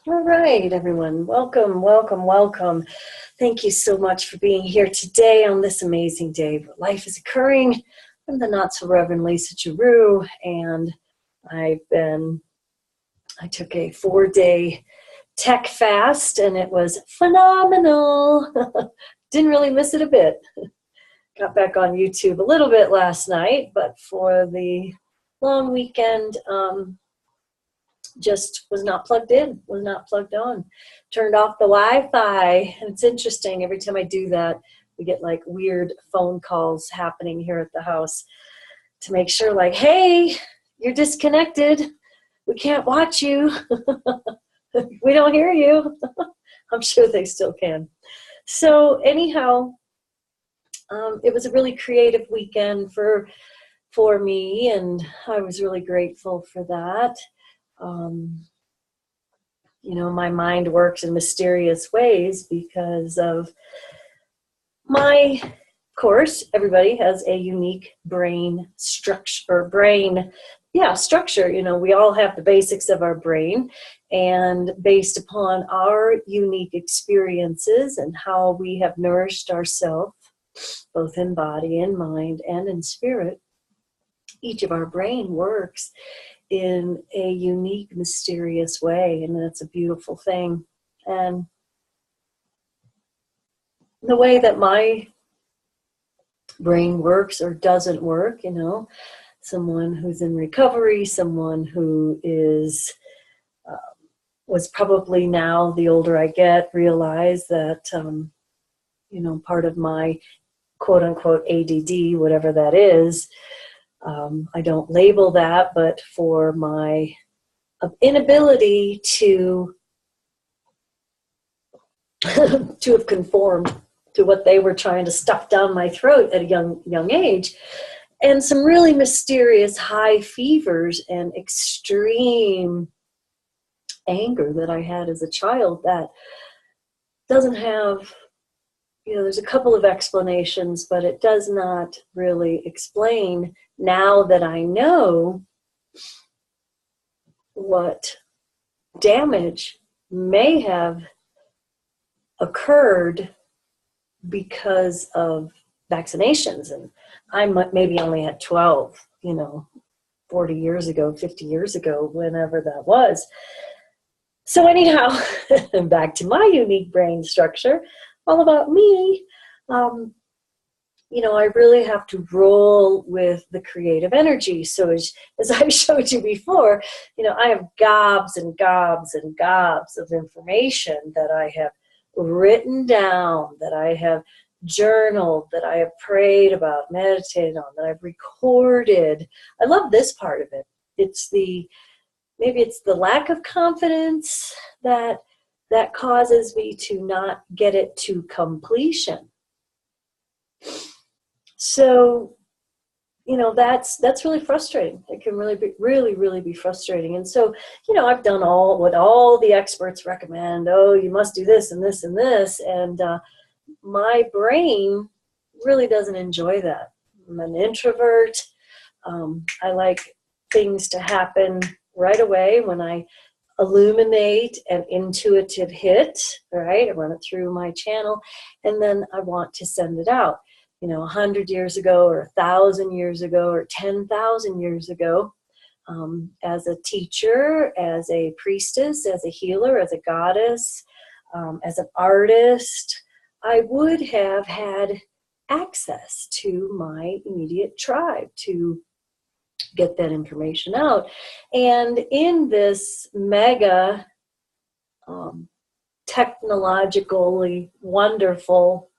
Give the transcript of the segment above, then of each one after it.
All right, everyone. Welcome, welcome, welcome. Thank you so much for being here today on this amazing day where life is occurring. I'm the Not So Reverend Lisa Giroux, and I took a 4-day tech fast, and it was phenomenal. Didn't really miss it a bit. Got back on YouTube a little bit last night, but for the long weekend, just was not plugged in, was not plugged on. Turned off the Wi-Fi, and it's interesting, every time I do that, we get like weird phone calls happening here at the house to make sure, like, hey, you're disconnected. We can't watch you. We don't hear you. I'm sure they still can. So anyhow, it was a really creative weekend for me, and I was really grateful for that. My mind works in mysterious ways because of my course. Everybody has a unique brain structure, structure. We all have the basics of our brain, and based upon our unique experiences and how we have nourished ourselves, both in body and mind and in spirit, each of our brain works in a unique, mysterious way, and that's a beautiful thing. And the way that my brain works or doesn't work, someone who's in recovery, someone who is was probably, now the older I get, realize that part of my quote unquote ADD, whatever that is, I don't label that, but for my inability to have conformed to what they were trying to stuff down my throat at a young age, and some really mysterious high fevers and extreme anger that I had as a child that doesn't have, there's a couple of explanations, but it does not really explain, now that I know what damage may have occurred because of vaccinations. And I maybe only had 12, 40 years ago, 50 years ago, whenever that was. So anyhow, back to my unique brain structure, all about me. I really have to roll with the creative energy. So as I showed you before, I have gobs and gobs and gobs of information that I have written down, that I have journaled, that I have prayed about, meditated on, that I've recorded. I love this part of it. Maybe it's the lack of confidence that causes me to not get it to completion. So, that's really frustrating. It can really be frustrating. And so, I've done what all the experts recommend. Oh, you must do this and this and this. And my brain really doesn't enjoy that. I'm an introvert. I like things to happen right away when I illuminate an intuitive hit, right? I run it through my channel, and then I want to send it out. 100 years ago or 1,000 years ago or 10,000 years ago, as a teacher, as a priestess, as a healer, as a goddess, as an artist, I would have had access to my immediate tribe to get that information out. And in this mega technologically wonderful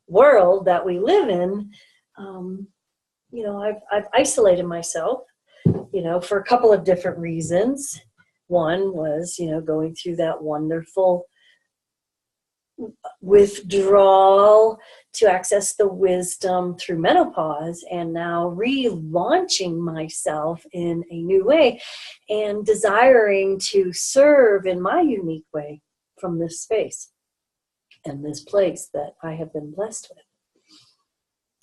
world that we live in, I've isolated myself, for a couple of different reasons. One was, going through that wonderful withdrawal to access the wisdom through menopause, and now relaunching myself in a new way and desiring to serve in my unique way from this space and this place that I have been blessed with,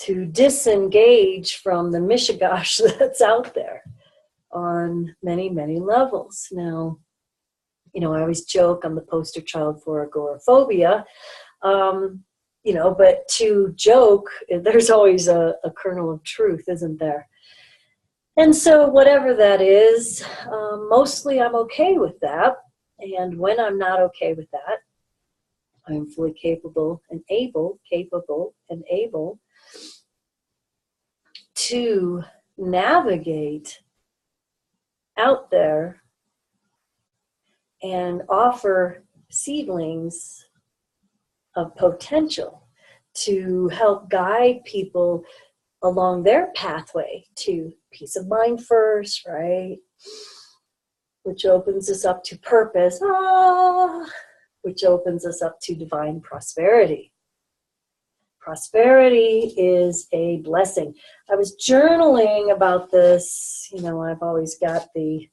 to disengage from the mishigash that's out there on many, many levels. Now, You know, I always joke I'm the poster child for agoraphobia. You know, but to joke, there's always a kernel of truth, isn't there? And so whatever that is, mostly I'm okay with that. And when I'm not okay with that, I'm fully capable and able to navigate out there and offer seedlings of potential to help guide people along their pathway to peace of mind first, right? Which opens us up to purpose, which opens us up to divine prosperity. Prosperity is a blessing. I was journaling about this. You know, I've always got the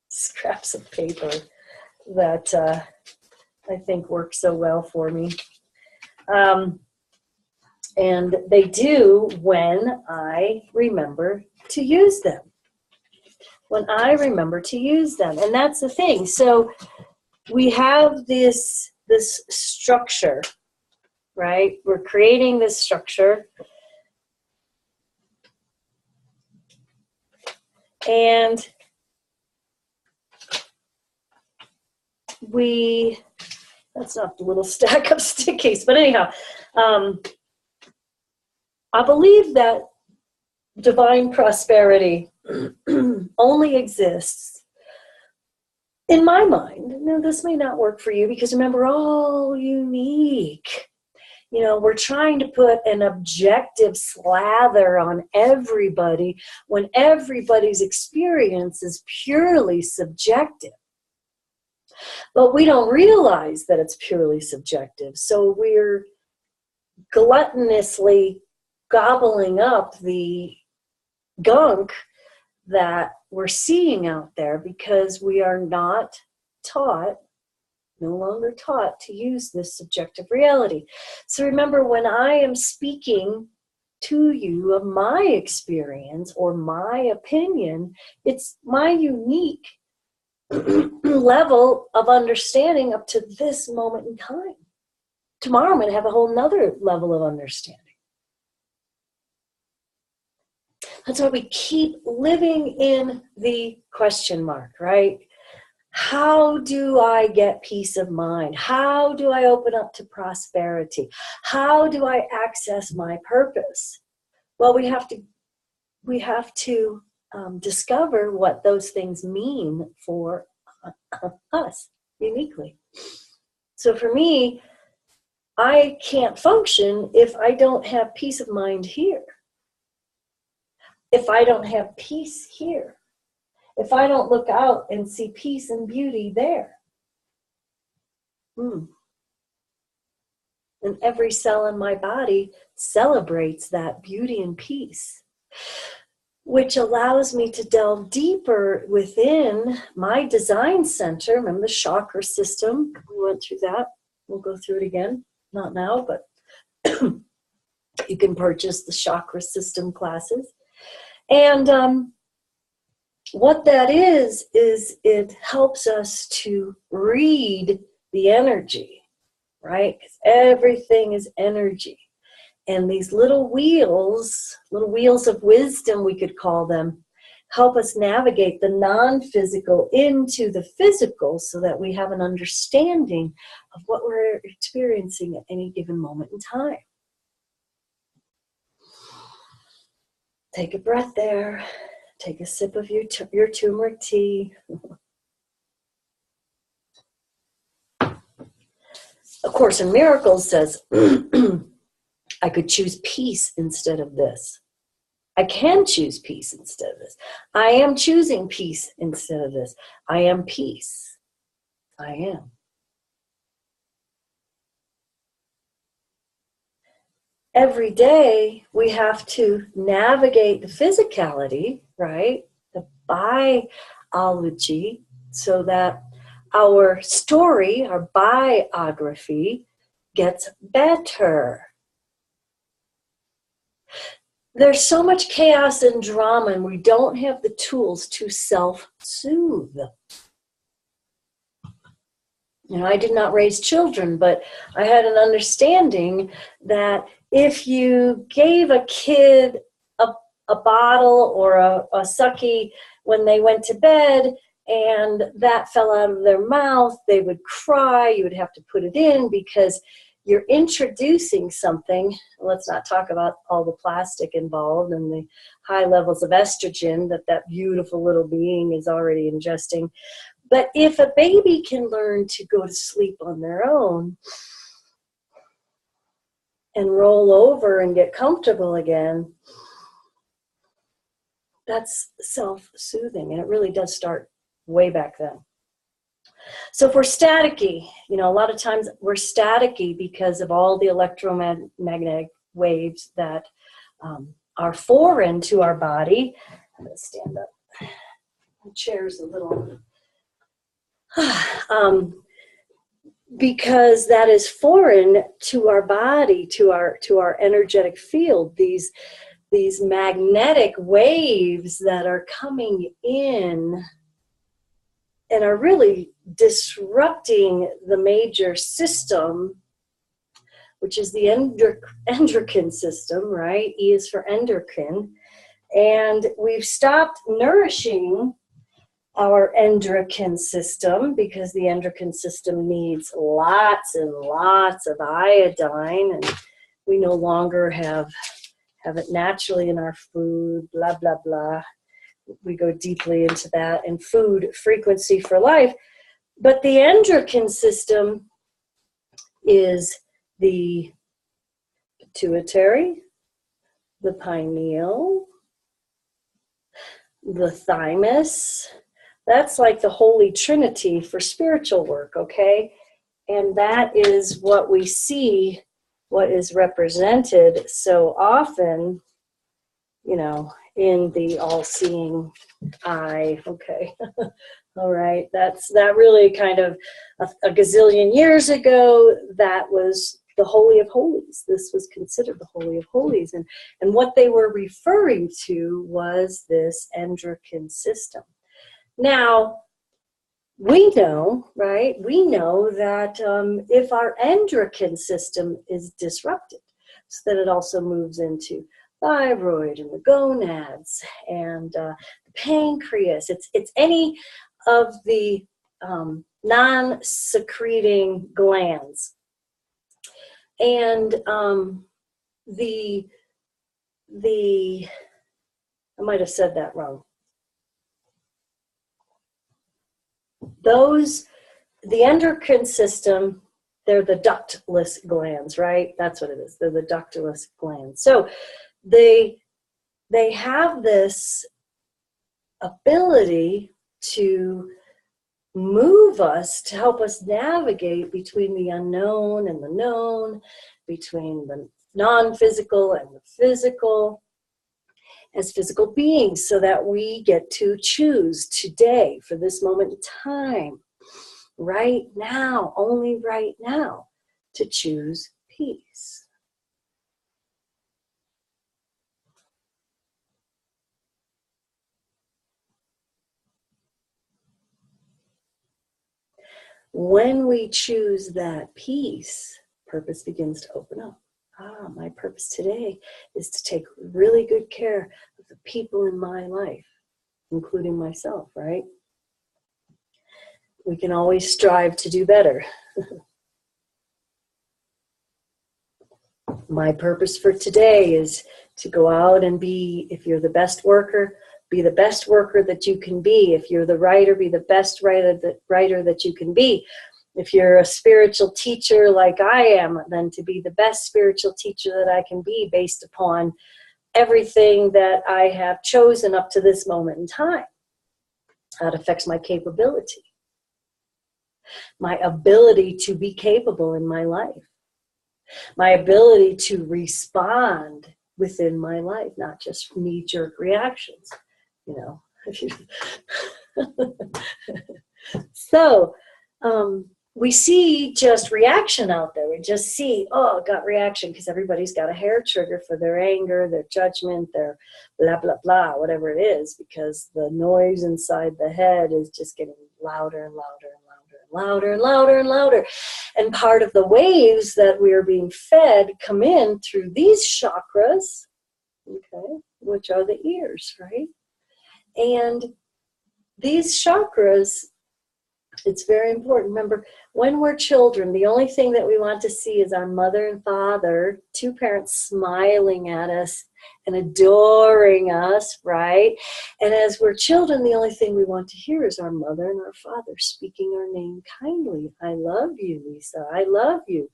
scraps of paper that I think work so well for me. And they do when I remember to use them. When I remember to use them. And that's the thing. So we have this structure, right? We're creating this structure. And that's not the little stack of stickies, but anyhow, I believe that divine prosperity only exists in my mind. Now, this may not work for you because remember, we're all unique. You know, we're trying to put an objective slather on everybody when everybody's experience is purely subjective. But we don't realize that it's purely subjective. So we're gluttonously gobbling up the gunk that we're seeing out there because we are not taught, no longer taught to use this subjective reality. So remember, when I am speaking to you of my experience or my opinion, it's my unique level of understanding up to this moment in time. Tomorrow I'm going to have a whole nother level of understanding. That's why we keep living in the question mark, right? How do I get peace of mind? How do I open up to prosperity? How do I access my purpose? Well, we have to discover what those things mean for us uniquely. So for me, I can't function if I don't have peace of mind here. If I don't have peace here. If I don't look out and see peace and beauty there. And every cell in my body celebrates that beauty and peace, which allows me to delve deeper within my design center. Remember the chakra system? We went through that. We'll go through it again. Not now, but you can purchase the chakra system classes. And what that is it helps us to read the energy, right? Because everything is energy. And these little wheels of wisdom, we could call them, help us navigate the non-physical into the physical so that we have an understanding of what we're experiencing at any given moment in time. Take a breath there. Take a sip of your turmeric tea. A Course in Miracles says, I could choose peace instead of this. I can choose peace instead of this. I am choosing peace instead of this. I am peace. I am. Every day we have to navigate the physicality, right? The biology, so that our story, our biography gets better. there's so much chaos and drama, and we don't have the tools to self-soothe. You know, I did not raise children, but I had an understanding that if you gave a kid a bottle or a sucky when they went to bed and that fell out of their mouth, they would cry. You would have to put it in because you're introducing something. Let's not talk about all the plastic involved and the high levels of estrogen that beautiful little being is already ingesting. But if a baby can learn to go to sleep on their own and roll over and get comfortable again, that's self-soothing, and it really does start way back then. So if we're staticky, you know, a lot of times we're staticky because of all the electromagnetic waves that are foreign to our body. I'm going to stand up. My chair's a little... because that is foreign to our body, to our energetic field. These magnetic waves that are coming in and are really disrupting the major system, which is the endocrine system, right? E is for endocrine. And we've stopped nourishing our endocrine system because the endocrine system needs lots and lots of iodine, and we no longer have it naturally in our food, blah, blah, blah. We go deeply into that, and food frequency for life. But the endocrine system is the pituitary, the pineal, the thymus. That's like the Holy Trinity for spiritual work, okay? And that is what we see, what is represented so often, you know, in the all-seeing eye, okay? All right, that really kind of a gazillion years ago, that was the Holy of Holies. This was considered the Holy of Holies. And what they were referring to was this endocrine system. Now, we know, right? We know that if our endocrine system is disrupted, so that it also moves into thyroid and the gonads and the pancreas. It's any of the non-secreting glands. And I might have said that wrong. The endocrine system, they're the ductless glands, right? That's what it is. They're the ductless glands. So they have this ability to move us, to help us navigate between the unknown and the known, between the non-physical and the physical, as physical beings, so that we get to choose today, for this moment in time, right now, only right now, to choose peace. When we choose that peace, purpose begins to open up. My purpose today is to take really good care of the people in my life, including myself, right? We can always strive to do better. My purpose for today is to go out and be, if you're the best worker, be the best worker that you can be. If you're the writer, be the best writer that you can be. If you're a spiritual teacher like I am, then to be the best spiritual teacher that I can be based upon everything that I have chosen up to this moment in time. That affects my capability, my ability to be capable in my life, my ability to respond within my life, not just knee-jerk reactions, you know. So, we see just reaction out there. We just see, oh, gut reaction, because everybody's got a hair trigger for their anger, their judgment, their blah, blah, blah, whatever it is, because the noise inside the head is just getting louder and louder and louder and louder and louder and louder. And part of the waves that we are being fed come in through these chakras, okay, which are the ears, right? And these chakras, it's very important. Remember, when we're children, the only thing that we want to see is our mother and father, two parents smiling at us and adoring us, right? And as we're children, the only thing we want to hear is our mother and our father speaking our name kindly. I love you, Lisa. I love you,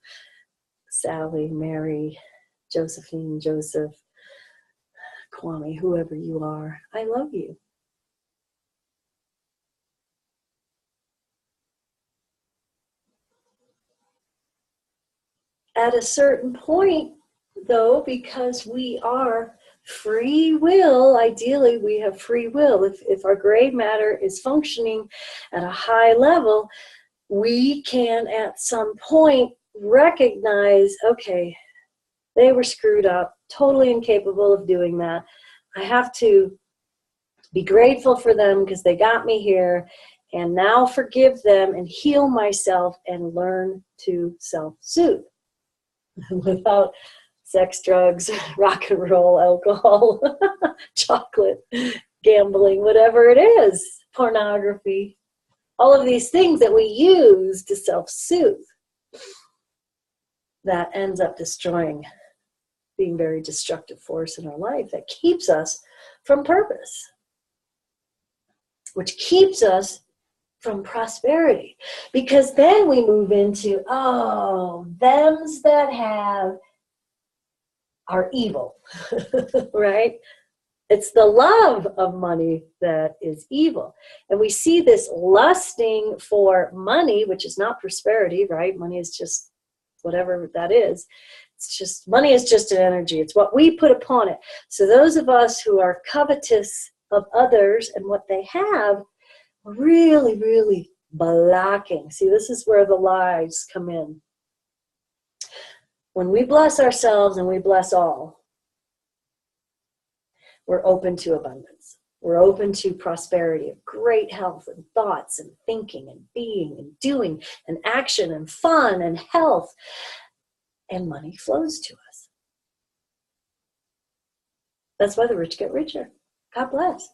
Sally, Mary, Josephine, Joseph, Kwame, whoever you are. I love you. At a certain point, though, because we are free will, ideally we have free will. If our gray matter is functioning at a high level, we can at some point recognize, okay, they were screwed up, totally incapable of doing that. I have to be grateful for them because they got me here, and now forgive them and heal myself and learn to self-soothe. Without sex, drugs, rock and roll, alcohol, chocolate, gambling, whatever it is, pornography, all of these things that we use to self-soothe, that ends up destroying, being very destructive force in our life that keeps us from purpose, which keeps us from prosperity. Because then we move into, oh, thems that have are evil, right? It's the love of money that is evil. And we see this lusting for money, which is not prosperity, right? Money is just whatever that is. It's just, money is just an energy. It's what we put upon it. So those of us who are covetous of others and what they have, really, really blocking. See, this is where the lies come in. When we bless ourselves and we bless all, we're open to abundance. We're open to prosperity of great health and thoughts and thinking and being and doing and action and fun and health. And money flows to us. That's why the rich get richer. God bless.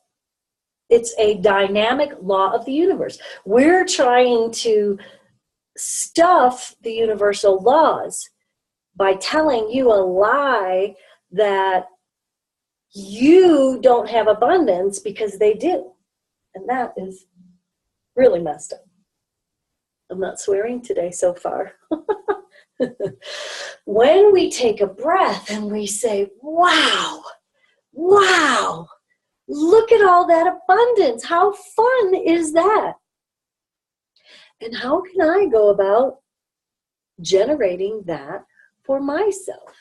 It's a dynamic law of the universe. We're trying to stuff the universal laws by telling you a lie that you don't have abundance because they do. And that is really messed up. I'm not swearing today so far. When we take a breath and we say, wow, wow, look at all that abundance. How fun is that? And how can I go about generating that for myself?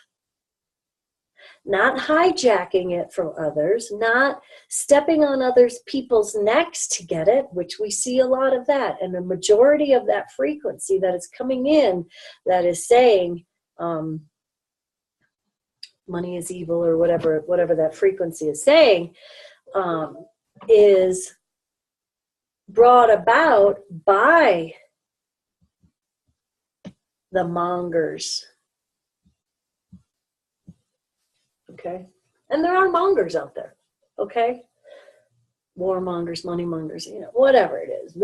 Not hijacking it from others, not stepping on others people's necks to get it, which we see a lot of that. And the majority of that frequency that is coming in that is saying money is evil or whatever that frequency is saying, is brought about by the mongers. Okay? And there are mongers out there. Okay? Warmongers, money mongers, whatever it is.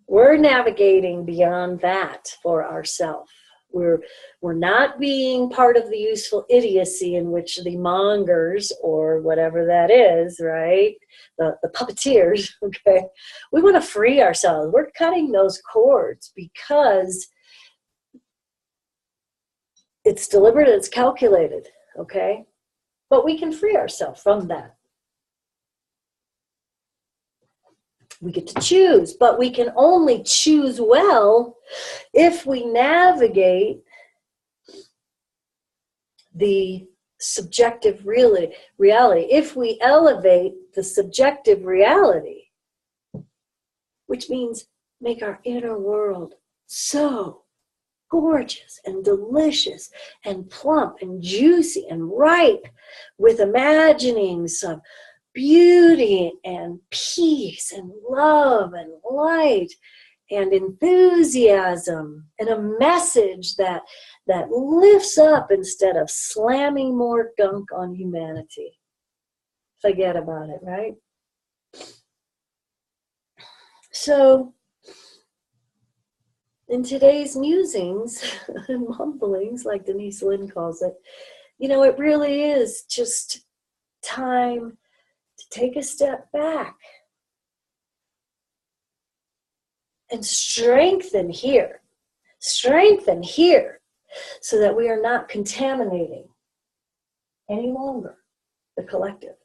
We're navigating beyond that for ourselves. We're not being part of the useful idiocy in which the mongers or whatever that is, right? The puppeteers, okay? We want to free ourselves. We're cutting those cords because it's deliberate, it's calculated, okay? But we can free ourselves from that. We get to choose, but we can only choose well if we navigate the subjective reality. If we elevate the subjective reality, which means make our inner world so gorgeous and delicious and plump and juicy and ripe with imaginings of beauty and peace and love and light and enthusiasm, and a message that lifts up instead of slamming more gunk on humanity. Forget about it, right? So in today's musings and mumblings, like Denise Lynn calls it, you know, it really is just time to take a step back and strengthen here, so that we are not contaminating any longer the collective.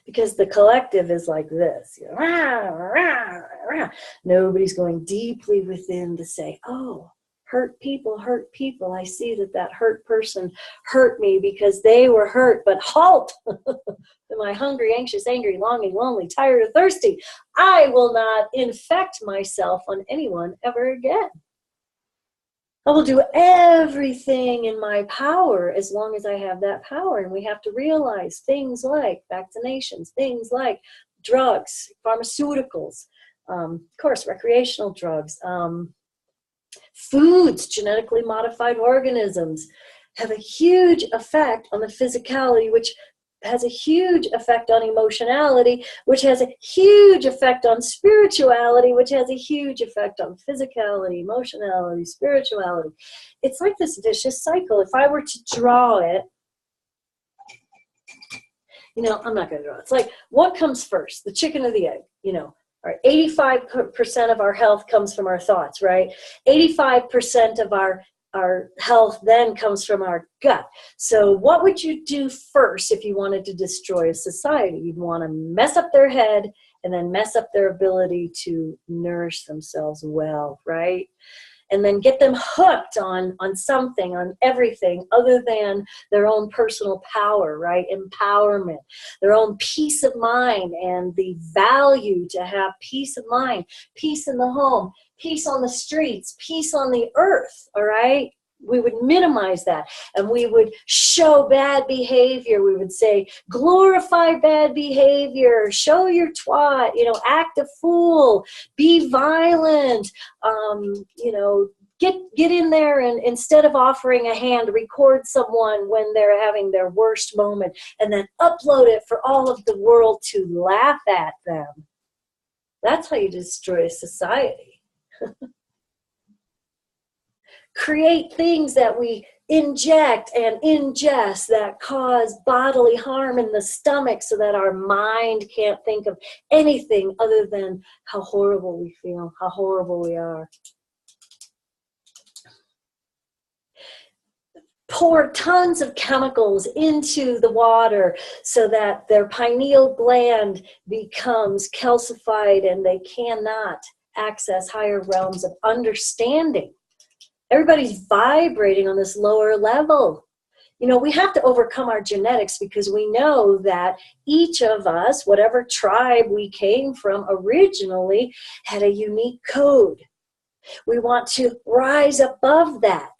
Because the collective is like this, you know, rah, rah, rah. Nobody's going deeply within to say, oh, hurt people. I see that hurt person hurt me because they were hurt, but halt. Am I hungry, anxious, angry, longing, lonely, tired, or thirsty? I will not infect myself on anyone ever again. I will do everything in my power as long as I have that power. And we have to realize things like vaccinations, things like drugs, pharmaceuticals, of course, recreational drugs, foods, genetically modified organisms have a huge effect on the physicality, which has a huge effect on emotionality, which has a huge effect on spirituality, which has a huge effect on physicality, emotionality, spirituality. It's like this vicious cycle. If I were to draw it, you know, I'm not going to draw it. It's like, what comes first, the chicken or the egg? You know, all right, 85% of our health comes from our thoughts, right? 85% of our health then comes from our gut. So what would you do first if you wanted to destroy a society? You'd want to mess up their head and then mess up their ability to nourish themselves well, right? And then get them hooked on something, on everything other than their own personal power, right? Empowerment, their own peace of mind, and the value to have peace of mind, peace in the home, peace on the streets, peace on the earth, all right? We would minimize that, and we would show bad behavior. We would say, glorify bad behavior, show your twat, you know, act a fool, be violent, you know, get in there, and instead of offering a hand, record someone when they're having their worst moment, and then upload it for all of the world to laugh at them. That's how you destroy society. Create things that we inject and ingest that cause bodily harm in the stomach so that our mind can't think of anything other than how horrible we feel, how horrible we are. Pour tons of chemicals into the water so that their pineal gland becomes calcified and they cannot access higher realms of understanding. Everybody's vibrating on this lower level. You know, we have to overcome our genetics because we know that each of us, whatever tribe we came from originally, had a unique code. We want to rise above that.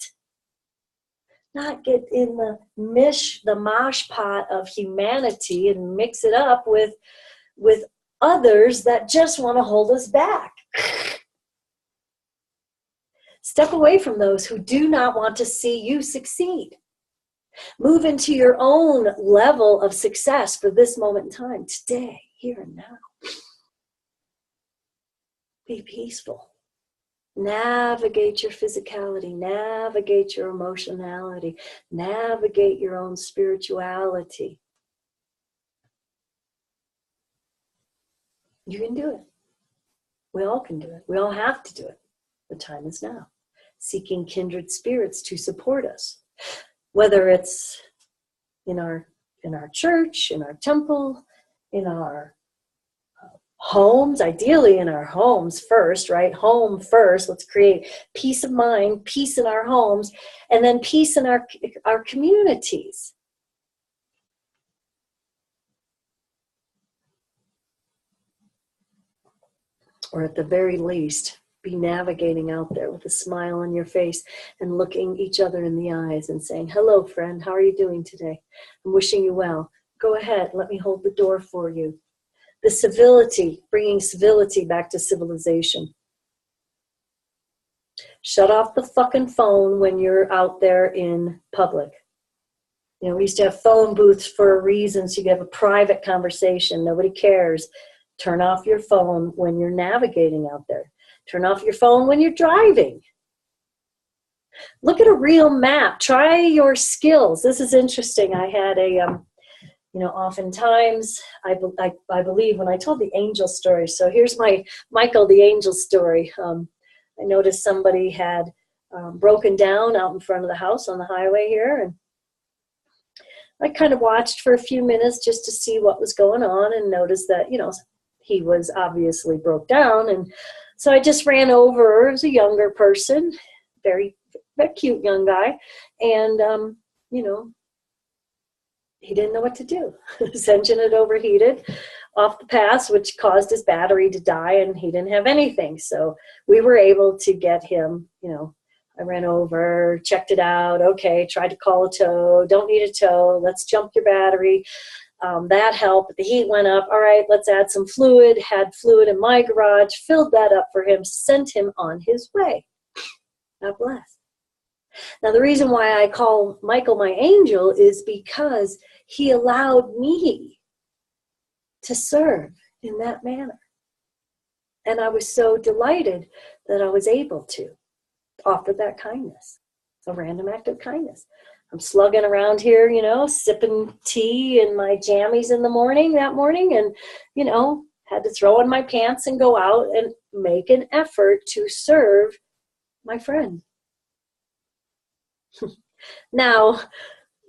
Not get in the mosh pot of humanity and mix it up with others that just want to hold us back. Step away from those who do not want to see you succeed. Move into your own level of success for this moment in time, today, here and now. Be peaceful. Navigate your physicality. Navigate your emotionality. Navigate your own spirituality. You can do it. We all can do it. We all have to do it. The time is now. Seeking kindred spirits to support us, whether it's in our church, in our temple, in our homes, ideally in our homes first, right? Home first. Let's create peace of mind, peace in our homes, and then peace in our communities. Or at the very least, be navigating out there with a smile on your face and looking each other in the eyes and saying, hello, friend, how are you doing today? I'm wishing you well. Go ahead, let me hold the door for you. The civility, bringing civility back to civilization. Shut off the fucking phone when you're out there in public. You know, we used to have phone booths for a reason, so you have a private conversation. Nobody cares. Turn off your phone when you're navigating out there. Turn off your phone when you're driving. Look at a real map. Try your skills. This is interesting. I had a, you know, oftentimes, I believe when I told the angel story, so here's my Michael the angel story. I noticed somebody had broken down out in front of the house on the highway here, and I kind of watched for a few minutes just to see what was going on and noticed that, you know, he was obviously broke down. And so I just ran over as a younger person, very cute young guy. And, you know, he didn't know what to do. His engine had overheated off the pass, which caused his battery to die, and he didn't have anything. So we were able to get him, you know, I ran over, checked it out. Okay, tried to call a tow. Don't need a tow. Let's jump your battery. That helped. The heat went up. All right, let's add some fluid. Had fluid in my garage. Filled that up for him. Sent him on his way. God bless. Now, the reason why I call Michael my angel is because he allowed me to serve in that manner. And I was so delighted that I was able to offer that kindness, a random act of kindness. I'm slugging around here, you know, sipping tea in my jammies in the morning that morning, and, you know, had to throw on my pants and go out and make an effort to serve my friend. Now,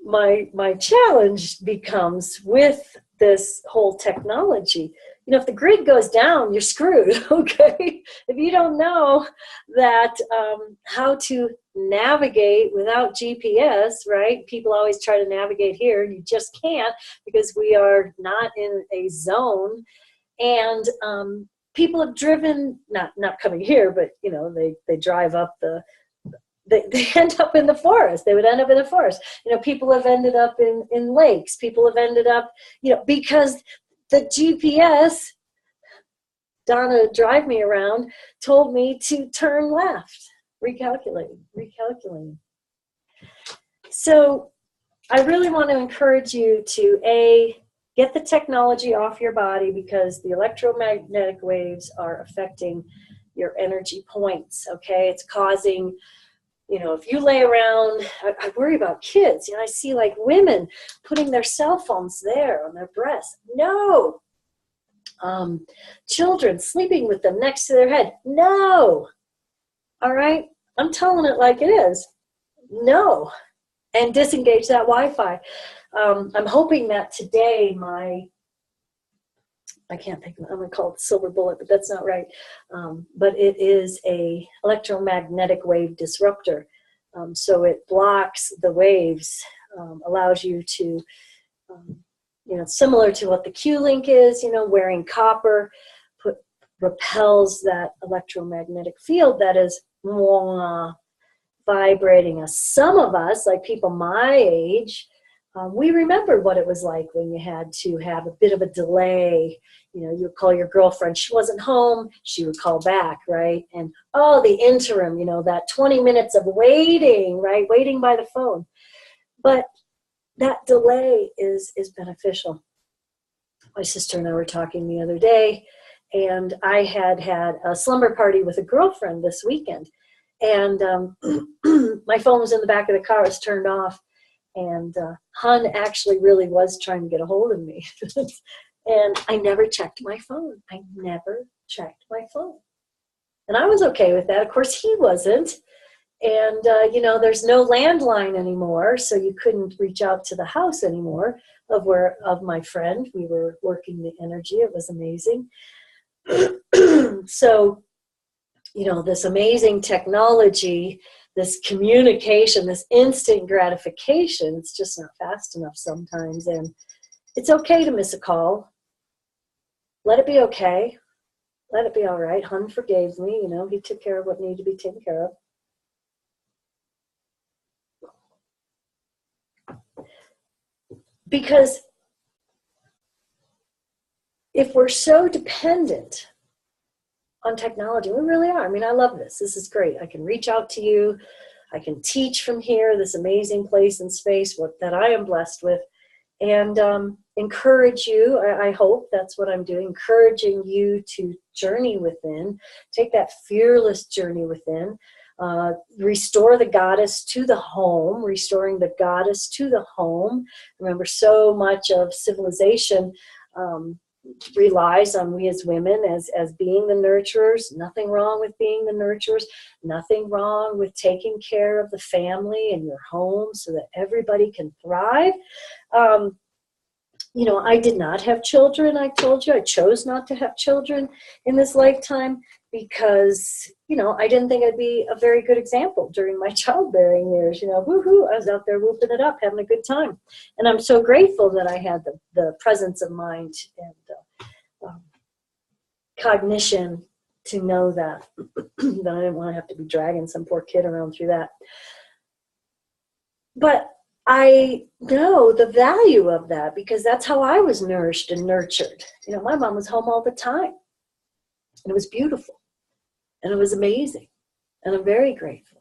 my challenge becomes with this whole technology. You know, if the grid goes down, you're screwed, okay? If you don't know that how to navigate without GPS, right? People always try to navigate here. You just can't, because we are not in a zone. And people have driven, not coming here, but, you know, they drive up they end up in the forest. They would end up in the forest. You know, people have ended up in lakes. People have ended up, you know, because the GPS, Donna, drive me around, told me to turn left, recalculating. So I really want to encourage you to, get the technology off your body, because the electromagnetic waves are affecting your energy points, okay? It's causing, you know, if you lay around, I worry about kids. You know, I see like women putting their cell phones there on their breasts. No. Children sleeping with them next to their head. No. All right. I'm telling it like it is. No. And disengage that Wi-Fi. I'm hoping that today I can't think of it. I'm going to call it silver bullet, but that's not right. But it is a electromagnetic wave disruptor. So it blocks the waves, allows you to, you know, similar to what the Q-link is, you know, wearing copper repels that electromagnetic field that is vibrating us. Some of us, like people my age, we remember what it was like when you had to have a bit of a delay. You know, you would call your girlfriend. She wasn't home. She would call back, right? And, oh, the interim, you know, that 20 minutes of waiting, right? Waiting by the phone. But that delay is beneficial. My sister and I were talking the other day, and I had a slumber party with a girlfriend this weekend. And my phone was in the back of the car. It was turned off. And Hun actually really was trying to get a hold of me. And I never checked my phone. And I was okay with that. Of course, he wasn't. And, you know, there's no landline anymore, so you couldn't reach out to the house anymore of my friend. We were working the energy. It was amazing. So, you know, this amazing technology, this communication, this instant gratification, it's just not fast enough sometimes. And it's okay to miss a call. Let it be okay. Let it be all right. Hun forgave me, he took care of what needed to be taken care of. Because if we're so dependent on technology, we really are. I mean, I love this. This is great. I can reach out to you. I can teach from here, this amazing place and space that I am blessed with, and encourage you. I hope that's what I'm doing, encouraging you to journey within, take that fearless journey within, restore the goddess to the home, restoring the goddess to the home. Remember, so much of civilization relies on we as women as being the nurturers. Nothing wrong with being the nurturers. Nothing wrong with taking care of the family and your home so that everybody can thrive. I did not have children. I told you I chose not to have children in this lifetime because, I didn't think I'd be a very good example during my childbearing years. Woohoo, I was out there whooping it up, having a good time. And I'm so grateful that I had the presence of mind and cognition to know that, that I didn't want to have to be dragging some poor kid around through that. But I know the value of that because that's how I was nourished and nurtured. My mom was home all the time. And it was beautiful. And it was amazing. And I'm very grateful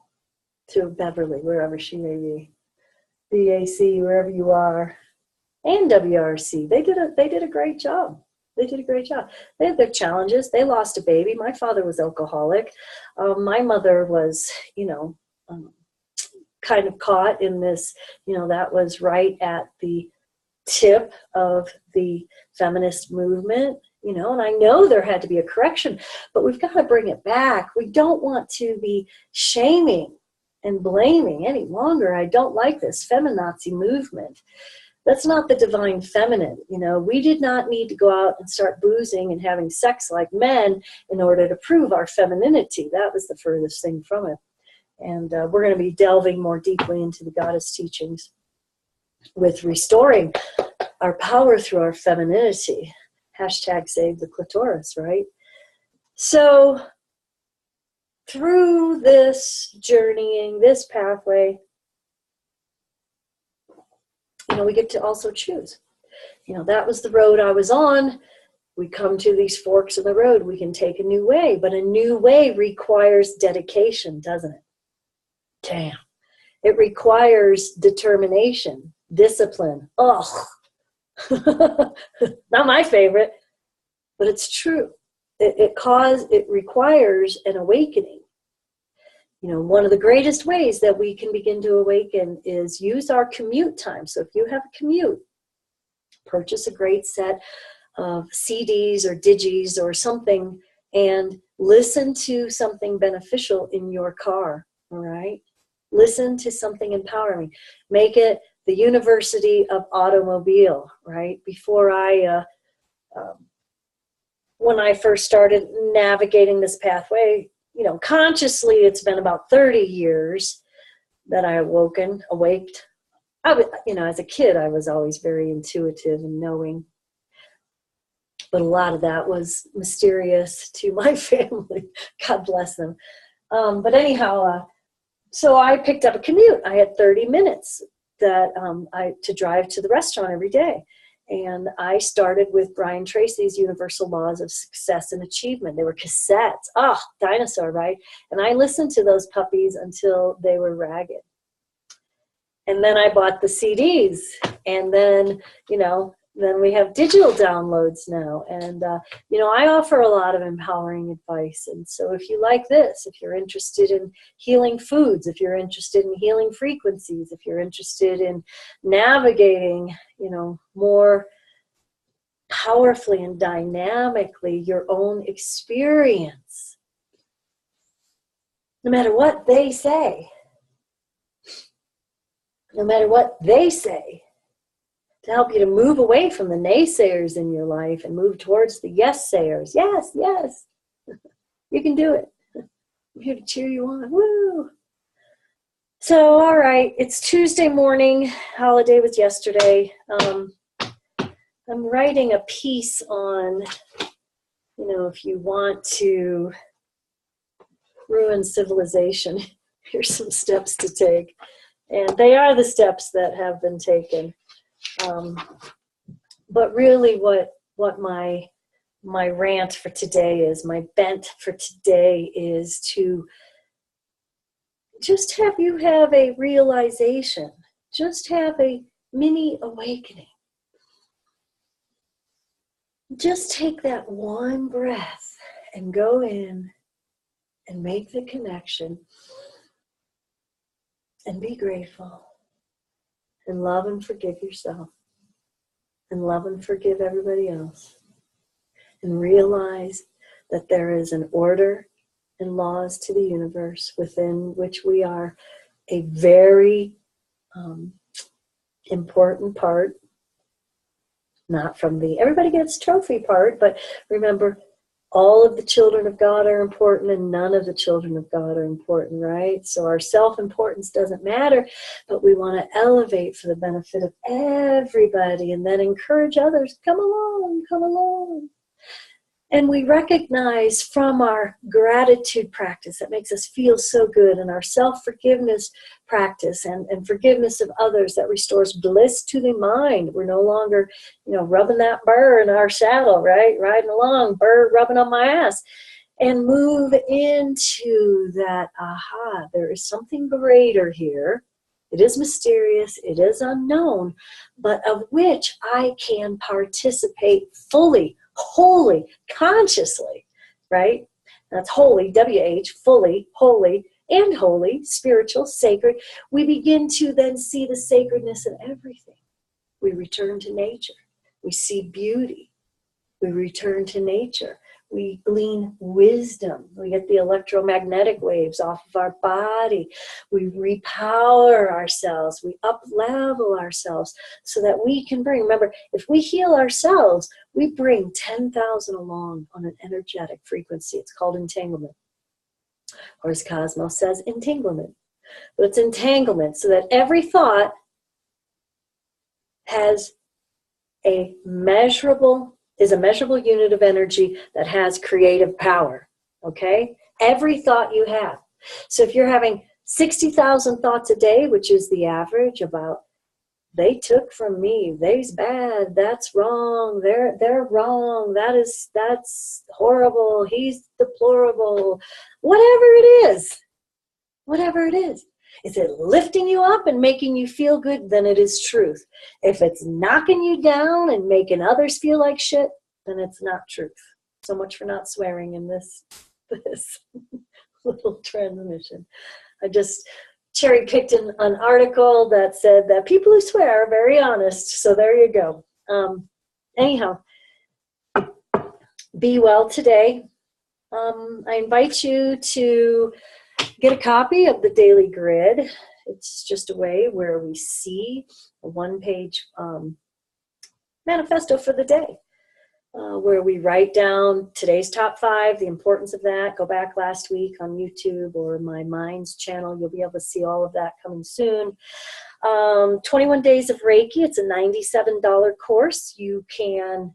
to Beverly, wherever she may be. BAC, wherever you are. And WRC. They did a great job. They did a great job. They had their challenges. They lost a baby. My father was alcoholic. My mother was, kind of caught in this, that was right at the tip of the feminist movement, and I know there had to be a correction, but we've got to bring it back. We don't want to be shaming and blaming any longer. I don't like this feminazi movement. That's not the divine feminine. We did not need to go out and start boozing and having sex like men in order to prove our femininity. That was the furthest thing from it. And we're going to be delving more deeply into the goddess teachings with restoring our power through our femininity. Hashtag save the clitoris, right? So through this journeying, this pathway, we get to also choose. That was the road I was on. We come to these forks in the road. We can take a new way, but a new way requires dedication, doesn't it? Damn. It requires determination, discipline. Oh, not my favorite, but it's true. It requires an awakening. One of the greatest ways that we can begin to awaken is use our commute time. So if you have a commute, purchase a great set of CDs or digis or something and listen to something beneficial in your car, all right? Listen to something empowering. Make it the University of Automobile, right? Before when I first started navigating this pathway, consciously it's been about 30 years that I awaked. As a kid, I was always very intuitive and knowing. But a lot of that was mysterious to my family. God bless them. But anyhow, so I picked up a commute. I had 30 minutes to drive to the restaurant every day. And I started with Brian Tracy's Universal Laws of Success and Achievement. They were cassettes. Oh, dinosaur, right? And I listened to those puppies until they were ragged. And then I bought the CDs. And then, then we have digital downloads now. And, I offer a lot of empowering advice. And so if you like this, if you're interested in healing foods, if you're interested in healing frequencies, if you're interested in navigating, more powerfully and dynamically your own experience, no matter what they say, to help you to move away from the naysayers in your life and move towards the yes-sayers. Yes, yes. You can do it. I'm here to cheer you on. Woo! So, all right. It's Tuesday morning. Holiday was yesterday. I'm writing a piece on, if you want to ruin civilization, here's some steps to take. And they are the steps that have been taken. But really what my rant for today is, my bent for today is to just have you have a realization, just have a mini awakening. Just take that one breath and go in and make the connection and be grateful and love and forgive yourself and love and forgive everybody else, and realize that there is an order and laws to the universe within which we are a very important part. Not from the everybody gets trophy part, but remember, all of the children of God are important and none of the children of God are important, right? So our self-importance doesn't matter, but we want to elevate for the benefit of everybody and then encourage others, come along, come along. And we recognize from our gratitude practice that makes us feel so good, and our self-forgiveness practice and forgiveness of others that restores bliss to the mind. We're no longer, rubbing that burr in our saddle, right? Riding along, burr rubbing on my ass. And move into that, there is something greater here. It is mysterious, it is unknown, but of which I can participate fully, wholly, consciously, right? That's holy, W-H, fully, holy, and holy, spiritual, sacred. We begin to then see the sacredness in everything. We return to nature. We see beauty. We return to nature. We glean wisdom. We get the electromagnetic waves off of our body. We repower ourselves. We up-level ourselves so that we can bring, remember, if we heal ourselves, we bring 10,000 along on an energetic frequency. It's called entanglement. Or as Cosmos says, entanglement. But it's entanglement so that every thought has a measurable unit of energy that has creative power, okay? Every thought you have. So if you're having 60,000 thoughts a day, which is the average, about they took from me, they's bad, that's wrong, they're wrong, that's horrible, he's deplorable, whatever it is. Is it lifting you up and making you feel good? Then it is truth. If it's knocking you down and making others feel like shit, then it's not truth. So much for not swearing in this little transmission. I just cherry-picked an article that said that people who swear are very honest. So there you go. Anyhow, be well today. I invite you to get a copy of the Daily Grid. It's just a way where we see a one-page manifesto for the day, where we write down today's top 5, the importance of that. Go back last week on YouTube or my Minds channel. You'll be able to see all of that coming soon. 21 Days of Reiki. It's a $97 course. You can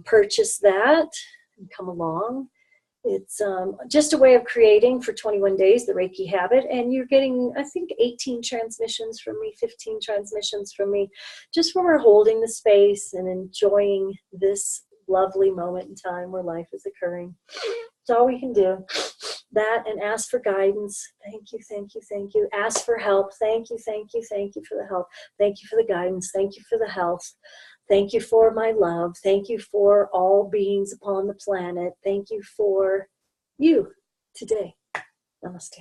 purchase that and come along. It's just a way of creating for 21 days the Reiki habit, and you're getting, I think, 18 transmissions from me, 15 transmissions from me, just when we're holding the space and enjoying this lovely moment in time where life is occurring. It's all we can do. That and ask for guidance. Thank you, thank you, thank you. Ask for help. Thank you, thank you, thank you for the help. Thank you for the guidance. Thank you for the health. Thank you for my love. Thank you for all beings upon the planet. Thank you for you today. Namaste.